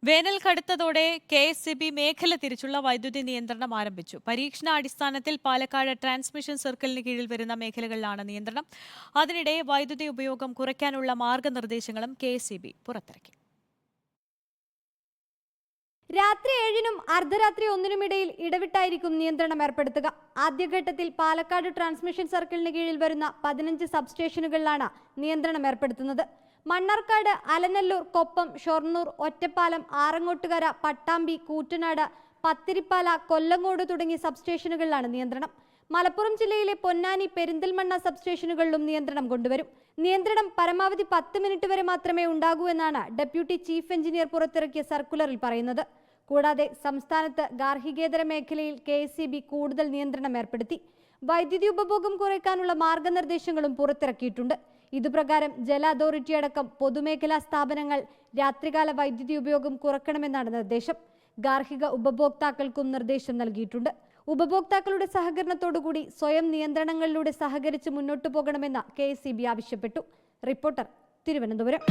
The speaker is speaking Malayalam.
വേനൽ കടുത്തതോടെ കെ.എസ്.ഇ.ബി മേഖല തിരിച്ചുള്ള വൈദ്യുതി നിയന്ത്രണം ആരംഭിച്ചു. പരീക്ഷണാടിസ്ഥാനത്തിൽ പാലക്കാട് ട്രാൻസ്മിഷൻ സർക്കിളിന് കീഴിൽ വരുന്ന മേഖലകളിലാണ് നിയന്ത്രണം. അതിനിടെ വൈദ്യുതി ഉപയോഗം കുറയ്ക്കാനുള്ള മാർഗനിർദ്ദേശങ്ങളും കെ.എസ്.ഇ.ബി പുറത്തിറക്കി. രാത്രി 7-നും അർദ്ധരാത്രി 1-നും ഇടയിൽ ഇടവിട്ടായിരിക്കും നിയന്ത്രണം ഏർപ്പെടുത്തുക. ആദ്യഘട്ടത്തിൽ പാലക്കാട് ട്രാൻസ്മിഷൻ സർക്കിളിന് കീഴിൽ വരുന്ന 15 സബ്സ്റ്റേഷനുകളിലാണ് നിയന്ത്രണം ഏർപ്പെടുത്തുന്നത്. മണ്ണാർക്കാട്, അലനല്ലൂർ, കൊപ്പം, ഷൊർണൂർ, ഒറ്റപ്പാലം, ആറങ്ങോട്ടുകര, പട്ടാമ്പി, കൂറ്റനാട്, പത്തിരിപ്പാല, കൊല്ലങ്കോട് തുടങ്ങിയ സബ്സ്റ്റേഷനുകളിലാണ് നിയന്ത്രണം. മലപ്പുറം ജില്ലയിലെ പൊന്നാനി, പെരിന്തൽമണ്ണ സബ്സ്റ്റേഷനുകളിലും നിയന്ത്രണം കൊണ്ടുവരും. നിയന്ത്രണം പരമാവധി 10 മിനിറ്റ് വരെ മാത്രമേ ഉണ്ടാകൂ എന്നാണ് ഡെപ്യൂട്ടി ചീഫ് എഞ്ചിനീയർ പുറത്തിറക്കിയ സർക്കുലറിൽ പറയുന്നത്. കൂടാതെ സംസ്ഥാനത്ത് ഗാർഹികേതര മേഖലയിൽ കെ.എസ്.ഇ.ബി കൂടുതൽ നിയന്ത്രണം ഏർപ്പെടുത്തി. വൈദ്യുതി ഉപഭോഗം കുറയ്ക്കാനുള്ള മാർഗനിർദ്ദേശങ്ങളും പുറത്തിറക്കിയിട്ടുണ്ട്. ഇതുപ്രകാരം ജല അതോറിറ്റി അടക്കം പൊതുമേഖലാ സ്ഥാപനങ്ങൾ രാത്രികാല വൈദ്യുതി ഉപയോഗം കുറയ്ക്കണമെന്നാണ് നിർദ്ദേശം. ഗാർഹിക ഉപഭോക്താക്കൾക്കും നിർദ്ദേശം നൽകിയിട്ടുണ്ട്. ഉപഭോക്താക്കളുടെ സഹകരണത്തോടുകൂടി സ്വയം നിയന്ത്രണങ്ങളിലൂടെ സഹകരിച്ച് മുന്നോട്ടു പോകണമെന്ന് കെ.എസ്.ഇ.ബി ആവശ്യപ്പെട്ടു. റിപ്പോർട്ടർ, തിരുവനന്തപുരം.